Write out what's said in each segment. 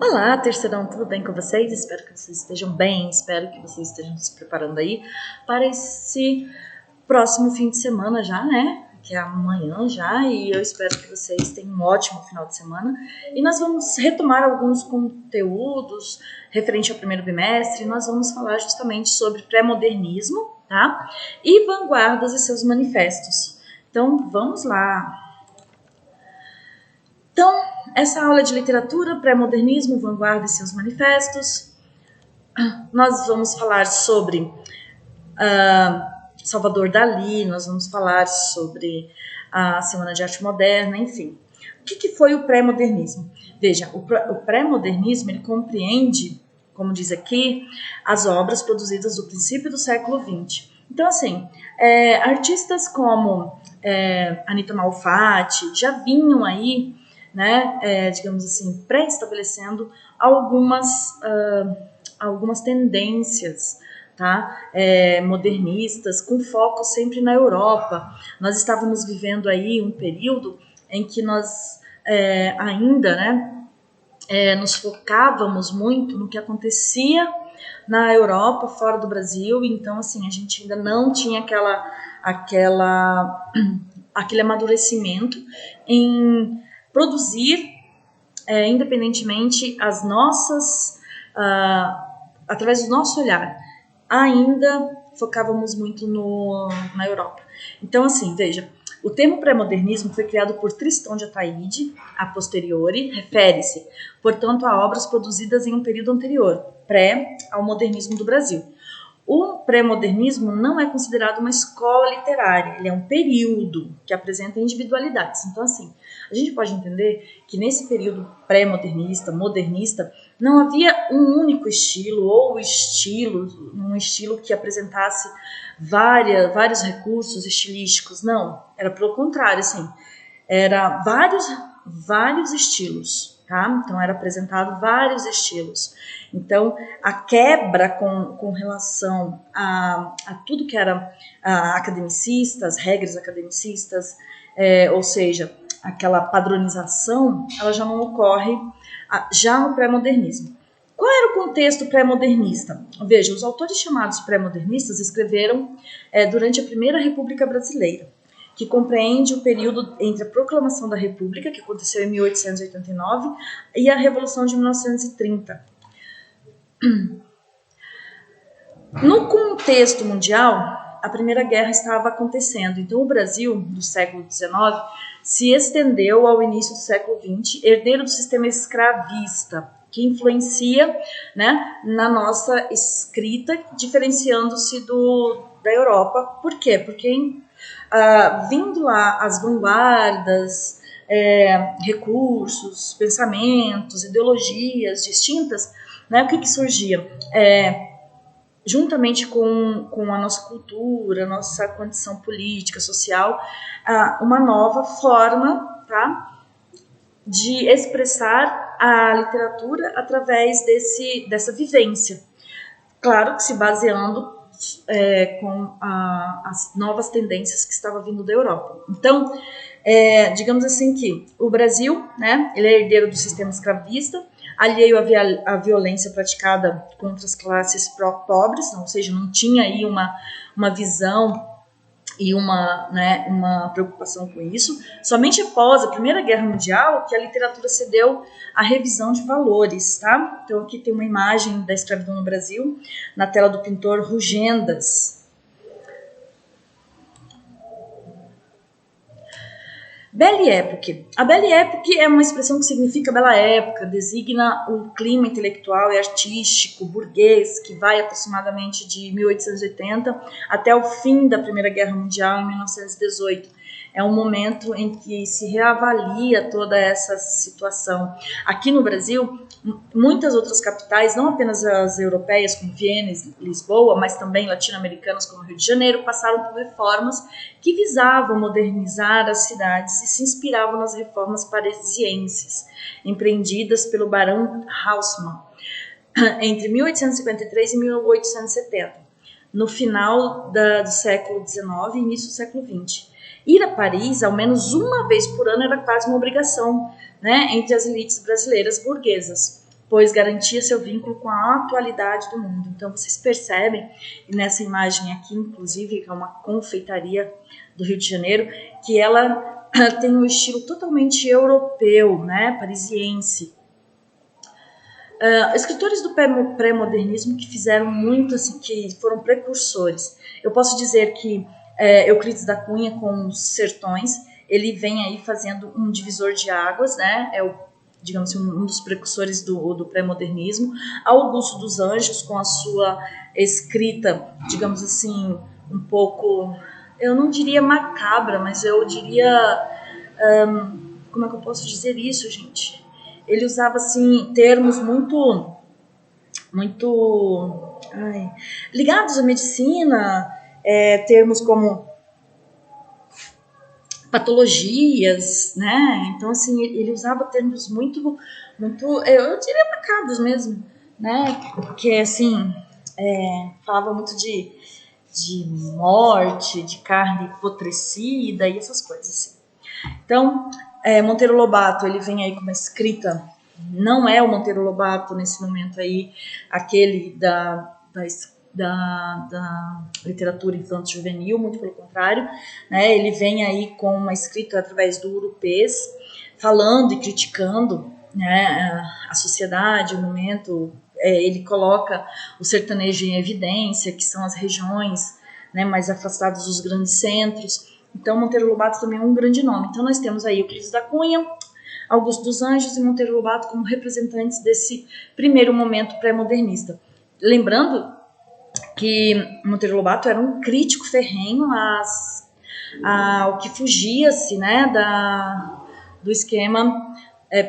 Olá, terceirão, tudo bem com vocês? Espero que vocês estejam bem, espero que vocês estejam se preparando aí para esse próximo fim de semana já, né? Que é amanhã já, e eu espero que vocês tenham um ótimo final de semana. E nós vamos retomar alguns conteúdos referente ao primeiro bimestre, nós vamos falar justamente sobre pré-modernismo, tá? E vanguardas e seus manifestos. Então, vamos lá. Então, essa aula de literatura, pré-modernismo, vanguarda e seus manifestos, nós vamos falar sobre Salvador Dalí, nós vamos falar sobre a Semana de Arte Moderna, enfim. O que foi o pré-modernismo? Veja, o pré-modernismo ele compreende, como diz aqui, as obras produzidas no princípio do século XX. Então, assim, artistas como Anita Malfatti já vinham aí, né, digamos assim, pré-estabelecendo algumas tendências, tá? Modernistas, com foco sempre na Europa. Nós estávamos vivendo aí um período em que nós ainda, né, nos focávamos muito no que acontecia na Europa, fora do Brasil, então assim, a gente ainda não tinha aquele amadurecimento em produzir independentemente as nossas, através do nosso olhar, ainda focávamos muito na Europa. Então, assim, veja, o termo pré-modernismo foi criado por Tristão de Ataíde, a posteriori, refere-se, portanto, a obras produzidas em um período anterior, pré ao modernismo do Brasil. O pré-modernismo não é considerado uma escola literária, ele é um período que apresenta individualidades. Então, assim, a gente pode entender que nesse período pré-modernista, modernista, não havia um único estilo ou um estilo que apresentasse vários recursos estilísticos. Não, era pelo contrário, assim, era vários estilos. Tá? Então, era apresentado vários estilos. Então, a quebra com relação a tudo que era academicistas, regras academicistas, ou seja, aquela padronização, ela já não ocorre já no pré-modernismo. Qual era o contexto pré-modernista? Veja, os autores chamados pré-modernistas escreveram durante a Primeira República Brasileira, que compreende o período entre a proclamação da República, que aconteceu em 1889, e a Revolução de 1930. No contexto mundial, a Primeira Guerra estava acontecendo, então o Brasil, do século XIX, se estendeu ao início do século XX, herdeiro do sistema escravista, que influencia, né, na nossa escrita, diferenciando-se da Europa. Por quê? Porque vindo lá as vanguardas, recursos, pensamentos, ideologias distintas, né, o que surgia? Juntamente com a nossa cultura, a nossa condição política, social, uma nova forma, tá, de expressar a literatura através dessa vivência. Claro que se baseando com as novas tendências que estavam vindo da Europa. Então, digamos assim que o Brasil, né, ele é herdeiro do sistema escravista, alheio à violência praticada contra as classes pobres, ou seja, não tinha aí uma visão e uma preocupação com isso. Somente após a Primeira Guerra Mundial que a literatura cedeu à revisão de valores, tá? Então aqui tem uma imagem da escravidão no Brasil, na tela do pintor Rugendas. Belle Époque. A Belle Époque é uma expressão que significa bela época, designa o clima intelectual e artístico burguês que vai aproximadamente de 1880 até o fim da Primeira Guerra Mundial, em 1918. É um momento em que se reavalia toda essa situação. Aqui no Brasil, muitas outras capitais, não apenas as europeias, como Viena e Lisboa, mas também latino-americanas, como Rio de Janeiro, passaram por reformas que visavam modernizar as cidades e se inspiravam nas reformas parisienses, empreendidas pelo Barão Haussmann entre 1853 e 1870, no final do século XIX e início do século XX. Ir a Paris, ao menos uma vez por ano, era quase uma obrigação, né, entre as elites brasileiras burguesas, pois garantia seu vínculo com a atualidade do mundo. Então, vocês percebem, e nessa imagem aqui, inclusive, que é uma confeitaria do Rio de Janeiro, que ela tem um estilo totalmente europeu, né, parisiense. Escritores do pré-modernismo que fizeram muito, assim, que foram precursores. Eu posso dizer que Euclides da Cunha, com os Sertões, ele vem aí fazendo um divisor de águas, né? É digamos assim, um dos precursores do pré-modernismo. Augusto dos Anjos, com a sua escrita, digamos assim, um pouco, eu não diria macabra, mas eu diria, como é que eu posso dizer isso, gente? Ele usava, assim, termos muito ligados à medicina, termos como patologias, né? Então, assim, ele usava termos muito, eu diria macabros mesmo, né? Porque, assim, falava muito de morte, de carne putrescida e essas coisas, assim. Então, Monteiro Lobato, ele vem aí com uma escrita, não é o Monteiro Lobato nesse momento aí, aquele da literatura infanto-juvenil, muito pelo contrário, né? Ele vem aí com uma escrita através do urupês, falando e criticando, né, a sociedade, o momento. Ele coloca o sertanejo em evidência, que são as regiões, né, mais afastadas dos grandes centros. Então, Monteiro Lobato também é um grande nome. Então, nós temos aí Euclides da Cunha, Augusto dos Anjos e Monteiro Lobato como representantes desse primeiro momento pré-modernista. Lembrando que Monteiro Lobato era um crítico ferrenho ao que fugia-se, né, do esquema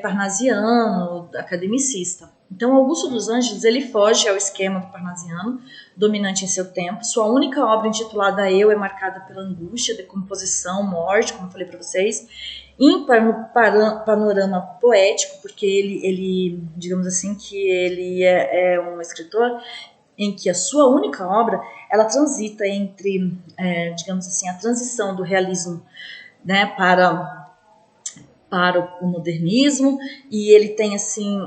parnasiano, academicista. Então, Augusto dos Anjos, ele foge ao esquema do parnasiano, dominante em seu tempo. Sua única obra, intitulada Eu, é marcada pela angústia, decomposição, morte, como eu falei para vocês, ímpar no panorama poético, porque ele, digamos assim, que ele é um escritor em que a sua única obra, ela transita entre, digamos assim, a transição do realismo, né, para o modernismo, e ele tem, assim,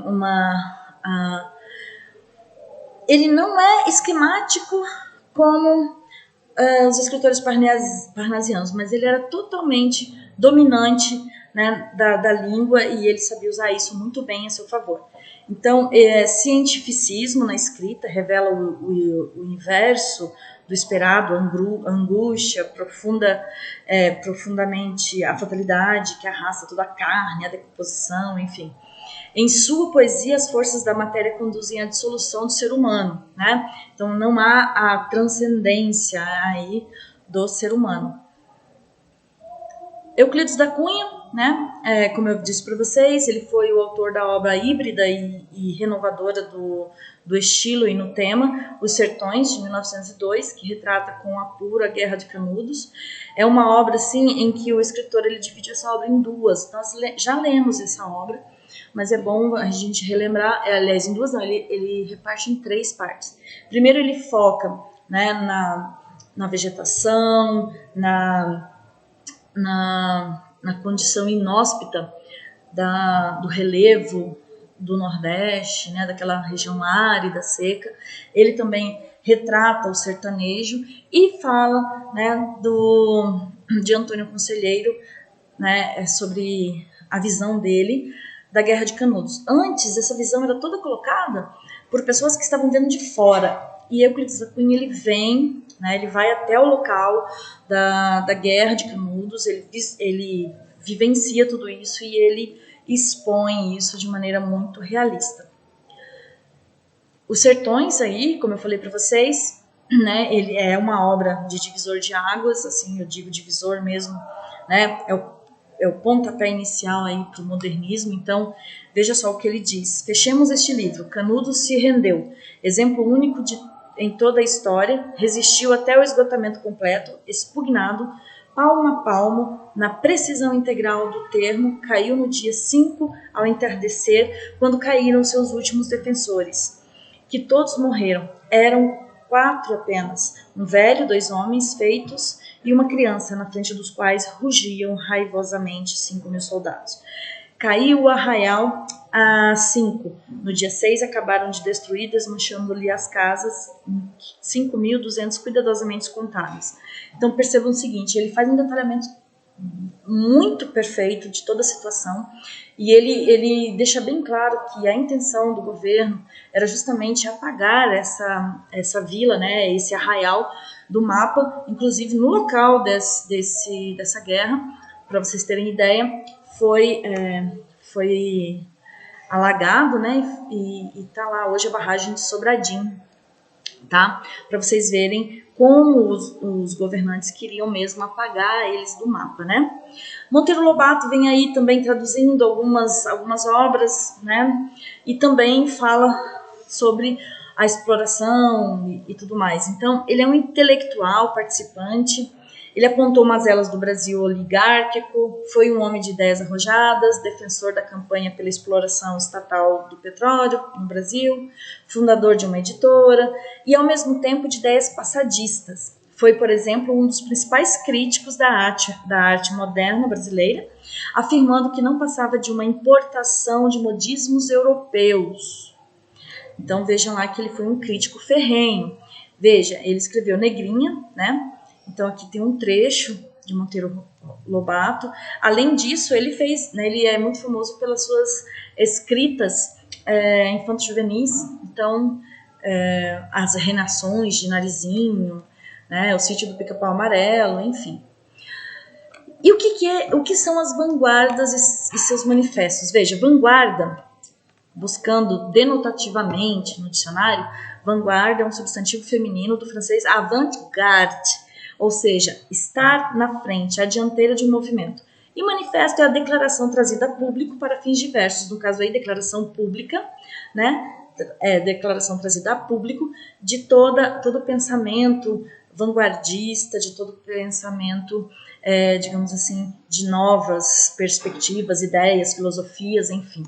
ele não é esquemático como os escritores parnasianos, mas ele era totalmente dominante, né, da língua, e ele sabia usar isso muito bem a seu favor. Então, cientificismo na escrita revela o inverso do esperado, a angústia, profundamente a fatalidade que arrasta toda a carne, a decomposição, enfim. Em sua poesia, as forças da matéria conduzem à dissolução do ser humano, né? Então, não há a transcendência aí do ser humano. Euclides da Cunha, né? Como eu disse para vocês, ele foi o autor da obra híbrida e renovadora do estilo e no tema, Os Sertões, de 1902, que retrata com apuro a Guerra de Canudos. É uma obra, assim, em que o escritor ele divide essa obra em duas. Nós já lemos essa obra, mas é bom a gente relembrar, aliás, em duas não, ele reparte em três partes. Primeiro ele foca, né, na vegetação, na condição inóspita do relevo do Nordeste, né, daquela região árida, seca. Ele também retrata o sertanejo e fala, né, de Antônio Conselheiro, né, sobre a visão dele da Guerra de Canudos. Antes, essa visão era toda colocada por pessoas que estavam vendo de fora. E Euclides da Cunha, ele vem, né, ele vai até o local da Guerra de Canudos, ele vivencia tudo isso e ele expõe isso de maneira muito realista. Os Sertões aí, como eu falei para vocês, né, ele é uma obra de divisor de águas, assim, eu digo divisor mesmo, né, é o pontapé inicial aí para o modernismo. Então, veja só o que ele diz. Fechemos este livro. Canudos se rendeu. Exemplo único em toda a história, resistiu até o esgotamento completo, expugnado, palmo a palmo, na precisão integral do termo, caiu no dia 5 ao entardecer, quando caíram seus últimos defensores, que todos morreram. Eram 4 apenas, um velho, 2 homens feitos e uma criança, na frente dos quais rugiam raivosamente 5.000 soldados. Caiu o arraial a 5. No dia 6 acabaram de destruir, desmanchando-lhe as casas, 5.200 cuidadosamente contadas. Então percebam o seguinte, ele faz um detalhamento muito perfeito de toda a situação e ele deixa bem claro que a intenção do governo era justamente apagar essa vila, né, esse arraial do mapa, inclusive no local dessa guerra, para vocês terem ideia, foi alagado, né, e tá lá hoje a barragem de Sobradinho, tá? Para vocês verem como os governantes queriam mesmo apagar eles do mapa, né? Monteiro Lobato vem aí também traduzindo algumas obras, né? E também fala sobre a exploração e tudo mais. Então, ele é um intelectual participante. Ele apontou mazelas do Brasil oligárquico, foi um homem de ideias arrojadas, defensor da campanha pela exploração estatal do petróleo no Brasil, fundador de uma editora e, ao mesmo tempo, de ideias passadistas. Foi, por exemplo, um dos principais críticos da arte moderna brasileira, afirmando que não passava de uma importação de modismos europeus. Então, vejam lá que ele foi um crítico ferrenho. Veja, ele escreveu Negrinha, né? Então aqui tem um trecho de Monteiro Lobato. Além disso, ele fez, né, ele é muito famoso pelas suas escritas infanto-juvenis. Então, as Renações de Narizinho, né, o Sítio do Pica-Pau Amarelo, enfim. E o que são as vanguardas e seus manifestos? Veja, vanguarda, buscando denotativamente no dicionário, vanguarda é um substantivo feminino do francês avant-garde, ou seja, estar na frente, a dianteira de um movimento. E manifesto é a declaração trazida a público para fins diversos, no caso aí, declaração pública, né? Declaração trazida a público de todo pensamento vanguardista, de todo pensamento, digamos assim, de novas perspectivas, ideias, filosofias, enfim.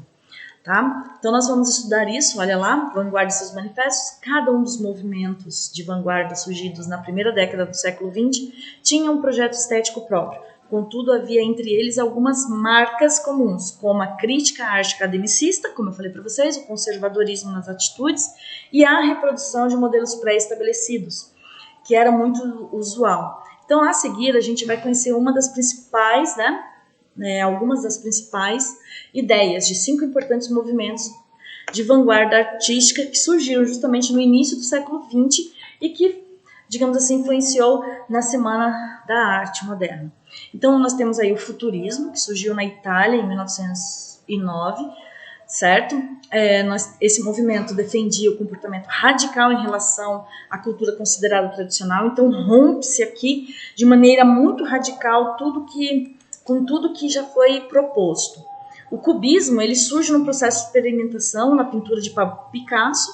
Tá? Então nós vamos estudar isso, olha lá, vanguarda e seus manifestos. Cada um dos movimentos de vanguarda surgidos na primeira década do século XX tinha um projeto estético próprio. Contudo, havia entre eles algumas marcas comuns, como a crítica à arte academicista, como eu falei para vocês, o conservadorismo nas atitudes e a reprodução de modelos pré-estabelecidos, que era muito usual. Então, a seguir, a gente vai conhecer uma das principais, algumas das principais ideias de 5 importantes movimentos de vanguarda artística que surgiram justamente no início do século XX e que, digamos assim, influenciou na Semana da Arte Moderna. Então, nós temos aí o futurismo, que surgiu na Itália em 1909, certo? Esse movimento defendia o comportamento radical em relação à cultura considerada tradicional, então rompe-se aqui de maneira muito radical com tudo que já foi proposto. O cubismo ele surge num processo de experimentação na pintura de Pablo Picasso,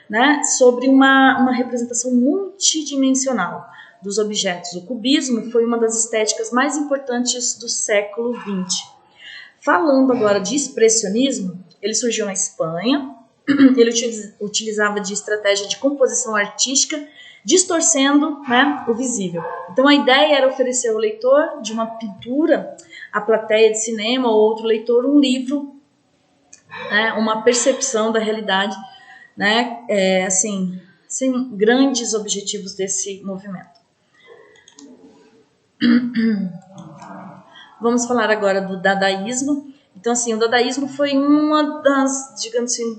né, sobre uma representação multidimensional dos objetos. O cubismo foi uma das estéticas mais importantes do século XX. Falando agora de expressionismo, ele surgiu na Espanha, ele utilizava de estratégia de composição artística, distorcendo, né, o visível. Então a ideia era oferecer ao leitor de uma pintura, à plateia de cinema ou outro leitor, um livro, né, uma percepção da realidade, né, assim, sem grandes objetivos desse movimento. Vamos falar agora do dadaísmo. Então, assim, o dadaísmo foi uma das, digamos assim,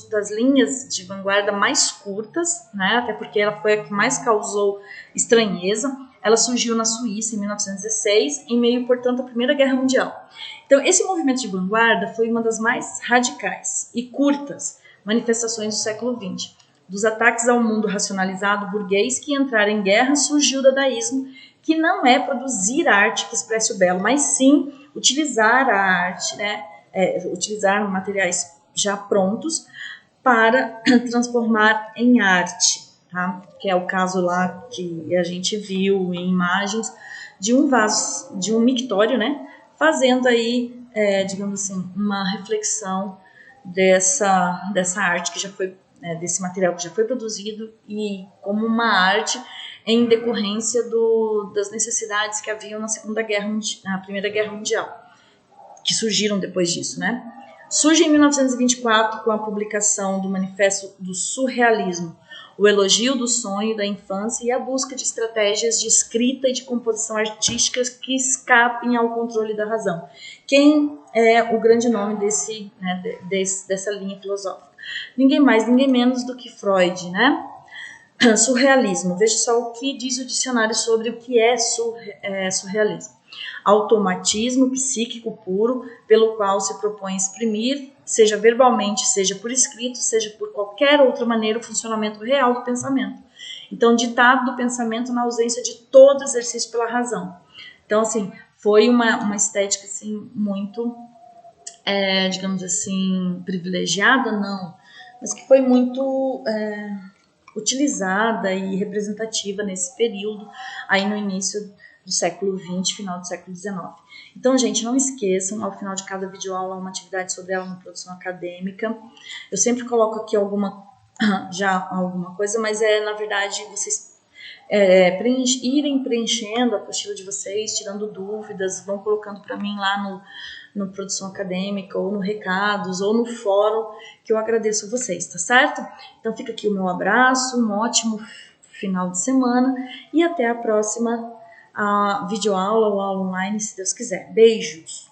das linhas de vanguarda mais curtas, né? Até porque ela foi a que mais causou estranheza. Ela surgiu na Suíça em 1916, em meio, portanto, à Primeira Guerra Mundial. Então, esse movimento de vanguarda foi uma das mais radicais e curtas manifestações do século XX. Dos ataques ao mundo racionalizado burguês que entraram em guerra, surgiu o dadaísmo, que não é produzir arte que expresse o belo, mas sim utilizar a arte, né, utilizar materiais já prontos para transformar em arte, tá? Que é o caso lá que a gente viu em imagens de um vaso, de um mictório, né, fazendo aí, digamos assim, uma reflexão dessa arte que já foi né, desse material que já foi produzido e como uma arte em decorrência das necessidades que haviam na Primeira Guerra Mundial, que surgiram depois disso, né? Surge em 1924 com a publicação do Manifesto do Surrealismo, o elogio do sonho da infância e a busca de estratégias de escrita e de composição artísticas que escapem ao controle da razão. Quem é o grande nome dessa linha filosófica? Ninguém mais, ninguém menos do que Freud, né? Surrealismo. Veja só o que diz o dicionário sobre o que é surrealismo. Automatismo psíquico puro, pelo qual se propõe exprimir, seja verbalmente, seja por escrito, seja por qualquer outra maneira, o funcionamento real do pensamento. Então, ditado do pensamento na ausência de todo exercício pela razão. Então, assim, foi uma estética, assim, muito, digamos assim, privilegiada, não, mas que foi muito utilizada e representativa nesse período, aí no início do século XX, final do século XIX. Então, gente, não esqueçam, ao final de cada videoaula, uma atividade sobre ela na produção acadêmica. Eu sempre coloco aqui alguma coisa, mas na verdade, vocês irem preenchendo a apostila de vocês, tirando dúvidas, vão colocando para mim lá no Produção Acadêmica, ou no Recados, ou no Fórum, que eu agradeço a vocês, tá certo? Então fica aqui o meu abraço, um ótimo final de semana e até a próxima videoaula ou aula online, se Deus quiser. Beijos!